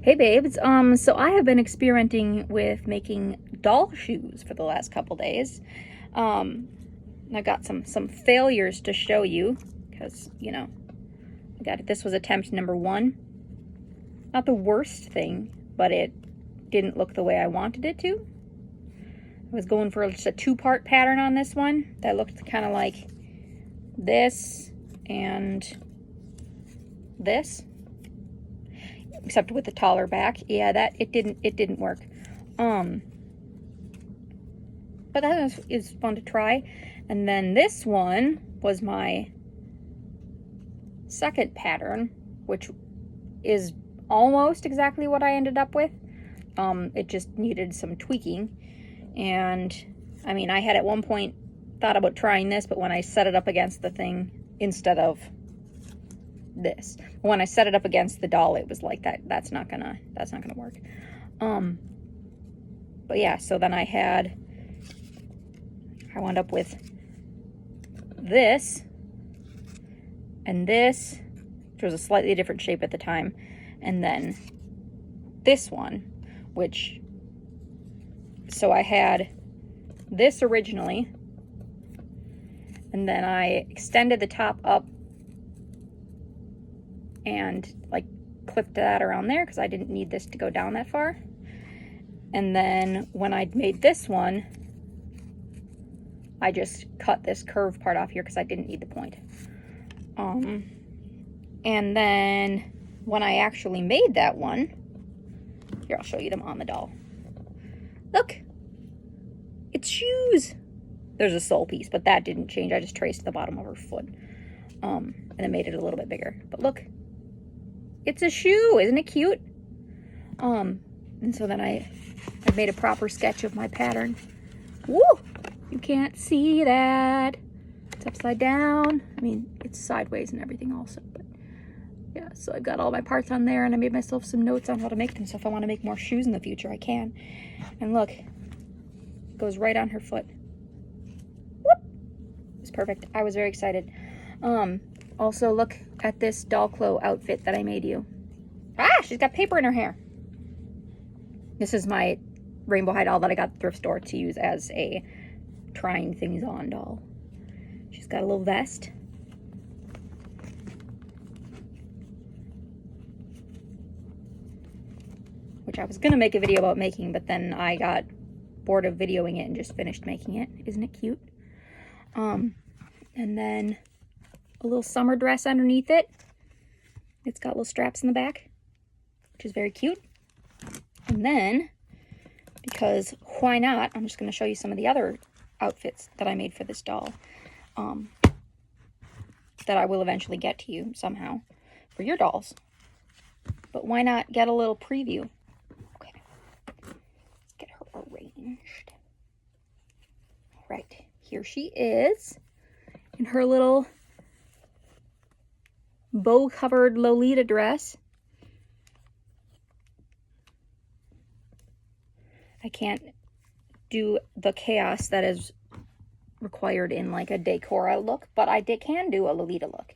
Hey babes, so I have been experimenting with making doll shoes for the last couple days. I got some failures to show you because, this was attempt number one. Not the worst thing, but it didn't look the way I wanted it to. I was going for just a two-part pattern on this one that looked kind of like this and this, except with the taller back. Yeah, it didn't work. But that is fun to try. And then this one was my second pattern, which is almost exactly what I ended up with. It just needed some tweaking. And I mean, I had at one point thought about trying this, but when I set it up against the thing instead of this, when I set it up against the doll, it was like that's not gonna work. But yeah, so then I wound up with this and this, which was a slightly different shape at the time, and then this one, which, so I had this originally, and then I extended the top up and like clipped that around there because I didn't need this to go down that far. And then when I made this one, I just cut this curved part off here because I didn't need the point. And then when I actually made that one, here, I'll show you them on the doll. Look, it's shoes. There's a sole piece, but that didn't change. I just traced the bottom of her foot, and it made it a little bit bigger. But look, it's a shoe. Isn't it cute? And so then I made a proper sketch of my pattern. Woo! You can't see that. It's upside down. I mean, it's sideways and everything also, but yeah, so I've got all my parts on there, and I made myself some notes on how to make them, so if I want to make more shoes in the future, I can. And look, it goes right on her foot. Whoop! It's perfect. I was very excited. Also, look at this doll clo outfit that I made you. Ah, she's got paper in her hair. This is my rainbow high doll that I got at the thrift store to use as a trying things on doll. She's got a little vest. Which I was going to make a video about making, but then I got bored of videoing it and just finished making it. Isn't it cute? And then a little summer dress underneath it. It's got little straps in the back, which is very cute. And then, because why not, I'm just going to show you some of the other outfits that I made for this doll, that I will eventually get to you somehow for your dolls. But why not get a little preview? Okay, let's get her arranged. All right, here she is in her little bow-covered Lolita dress. I can't do the chaos that is required in like a Decora look, but I can do a Lolita look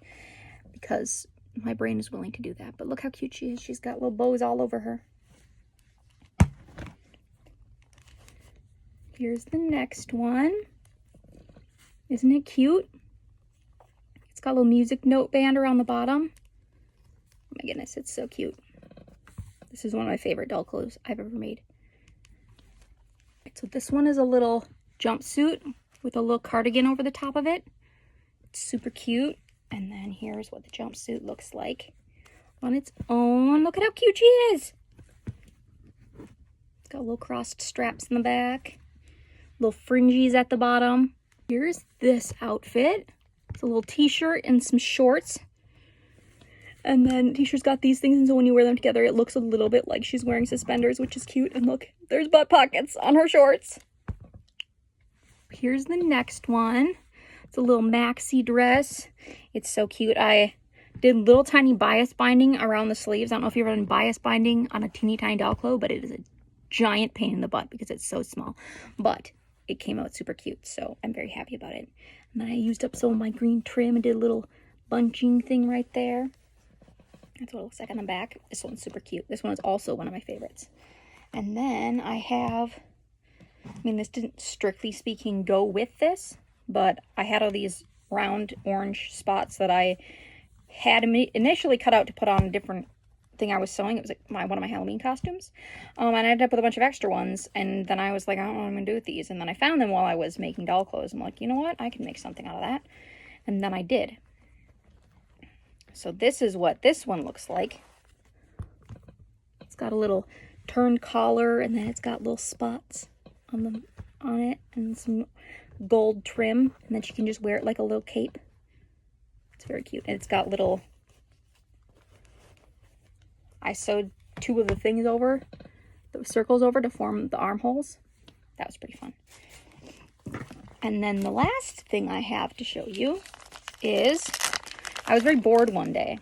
because my brain is willing to do that. But look how cute she is. She's got little bows all over her. Here's the next one. Isn't it cute? It's got a little music note band around the bottom. Oh my goodness, it's so cute. This is one of my favorite doll clothes I've ever made. So this one is a little jumpsuit with a little cardigan over the top of it. It's super cute. And then here's what the jumpsuit looks like on its own. Look at how cute she is. It's got little crossed straps in the back, little fringies at the bottom. Here's this outfit. It's a little t-shirt and some shorts. And then t-shirt's got these things, and so when you wear them together, it looks a little bit like she's wearing suspenders, which is cute. And look, there's butt pockets on her shorts. Here's the next one. It's a little maxi dress. It's so cute. I did little tiny bias binding around the sleeves. I don't know if you've ever done bias binding on a teeny tiny doll clo, but it is a giant pain in the butt because it's so small. But it came out super cute, so I'm very happy about it. And then I used up some of my green trim and did a little bunching thing right there. That's what it looks like on the back. This one's super cute. This one is also one of my favorites. And then I have, I mean, this didn't strictly speaking go with this, but I had all these round orange spots that I had initially cut out to put on a different thing I was sewing. It was like one of my Halloween costumes. And I ended up with a bunch of extra ones, and then I was like, I don't know what I'm gonna do with these. And then I found them while I was making doll clothes. I'm like, you know what? I can make something out of that. And then I did. So this is what this one looks like. It's got a little turned collar, and then it's got little spots on it, and some gold trim, and then she can just wear it like a little cape. It's very cute. And it's got little, I sewed 2 of the things over, the circles over to form the armholes. That was pretty fun. And then the last thing I have to show you is, I was very bored one day,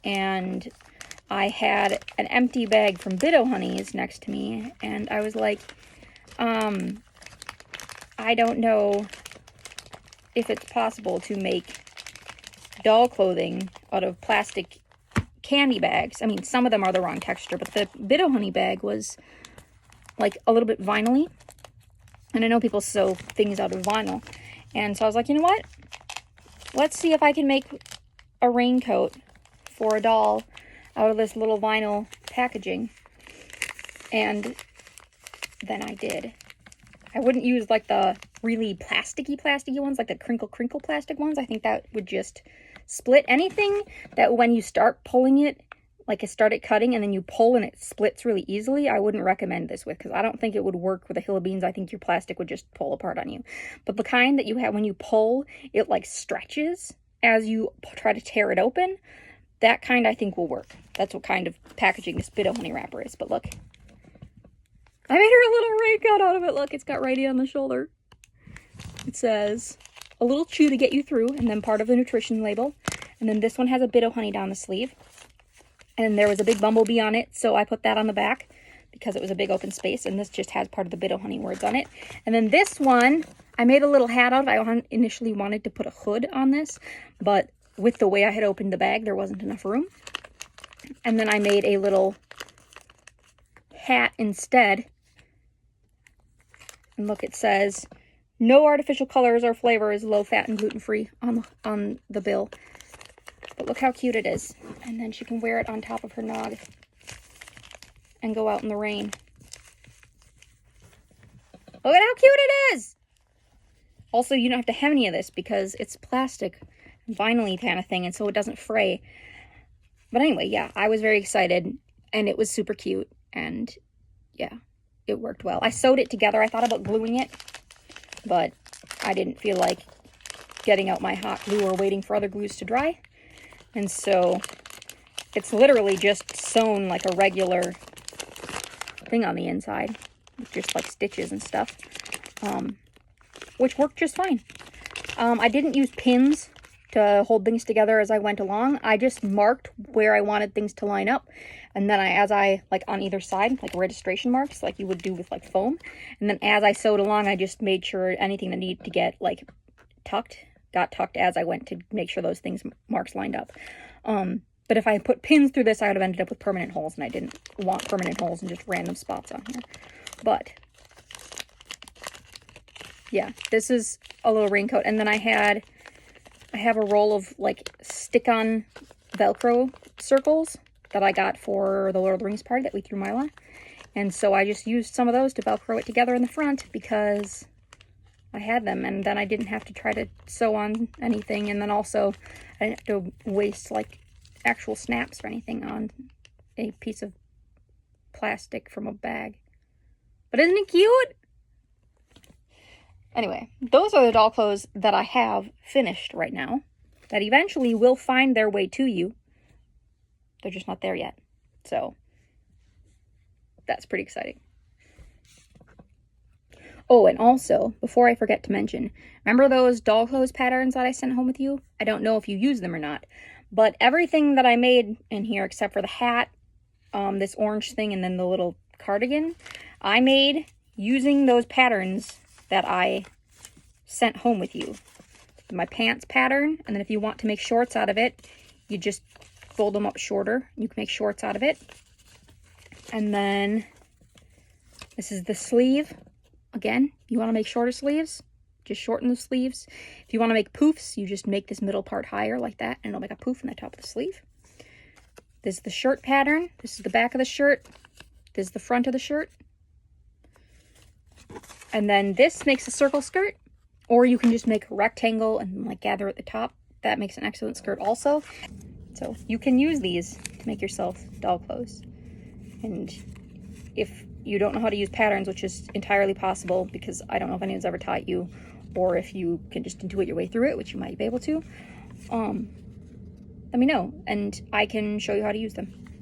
and I had an empty bag from Bit-O-Honeys next to me, and I was like, I don't know if it's possible to make doll clothing out of plastic candy bags. I mean, some of them are the wrong texture, but the Bit-O-Honey bag was like a little bit vinyl-y, and I know people sew things out of vinyl, and so I was like, you know what? Let's see if I can make a raincoat for a doll out of this little vinyl packaging. And then I did. I wouldn't use like the really plasticky ones, like the crinkle plastic ones. I think that would just split. Anything that when you start pulling it, like it started cutting and then you pull and it splits really easily, I wouldn't recommend this with, because I don't think it would work with a hill of beans. I think your plastic would just pull apart on you. But the kind that you have when you pull, it like stretches as you try to tear it open, that kind I think will work. That's what kind of packaging this Bit-O-Honey wrapper is. But look, I made her a little raincoat out of it. Look, it's got Righty on the shoulder. It says, a little chew to get you through, and then part of the nutrition label. And then this one has a Bit-O-Honey down the sleeve. And there was a big bumblebee on it, so I put that on the back because it was a big open space. And this just has part of the Bit-O-Honey words on it. And then this one, I made a little hat out of. I initially wanted to put a hood on this, but with the way I had opened the bag, there wasn't enough room. And then I made a little hat instead. And look, it says, no artificial colors or flavors, low fat and gluten-free on the bill. But look how cute it is. And then she can wear it on top of her nog and go out in the rain. Look at how cute it is! Also, you don't have to hem any of this because it's plastic, vinyl-y kind of thing, and so it doesn't fray. But anyway, yeah, I was very excited, and it was super cute, and yeah, it worked well. I sewed it together. I thought about gluing it, but I didn't feel like getting out my hot glue or waiting for other glues to dry. And so it's literally just sewn like a regular thing on the inside, with just like stitches and stuff, which worked just fine. I didn't use pins to hold things together as I went along. I just marked where I wanted things to line up. And then as I, like on either side, like registration marks, like you would do with like foam. And then as I sewed along, I just made sure anything that needed to get like tucked, got tucked as I went to make sure those things, marks lined up. But if I put pins through this, I would have ended up with permanent holes, and I didn't want permanent holes and just random spots on here. But yeah, this is a little raincoat. And then I have a roll of like stick-on Velcro circles that I got for the Lord of the Rings party that we threw Mila. And so I just used some of those to Velcro it together in the front because I had them, and then I didn't have to try to sew on anything, and then also I didn't have to waste like actual snaps or anything on a piece of plastic from a bag. But isn't it cute? Anyway, those are the doll clothes that I have finished right now that eventually will find their way to you. They're just not there yet. So that's pretty exciting. Oh, and also, before I forget to mention, remember those doll clothes patterns that I sent home with you? I don't know if you use them or not, but everything that I made in here, except for the hat, this orange thing, and then the little cardigan, I made using those patterns that I sent home with you. My pants pattern, and then if you want to make shorts out of it, you just fold them up shorter. You can make shorts out of it. And then this is the sleeve. Again, you want to make shorter sleeves, just shorten the sleeves. If you want to make poofs, you just make this middle part higher like that, and it'll make a poof in the top of the sleeve. This is the shirt pattern. This is the back of the shirt. This is the front of the shirt. And then this makes a circle skirt, or you can just make a rectangle and like gather at the top. That makes an excellent skirt also. So you can use these to make yourself doll clothes. And if you don't know how to use patterns, which is entirely possible because I don't know if anyone's ever taught you, or if you can just intuit your way through it, which you might be able to, let me know and I can show you how to use them.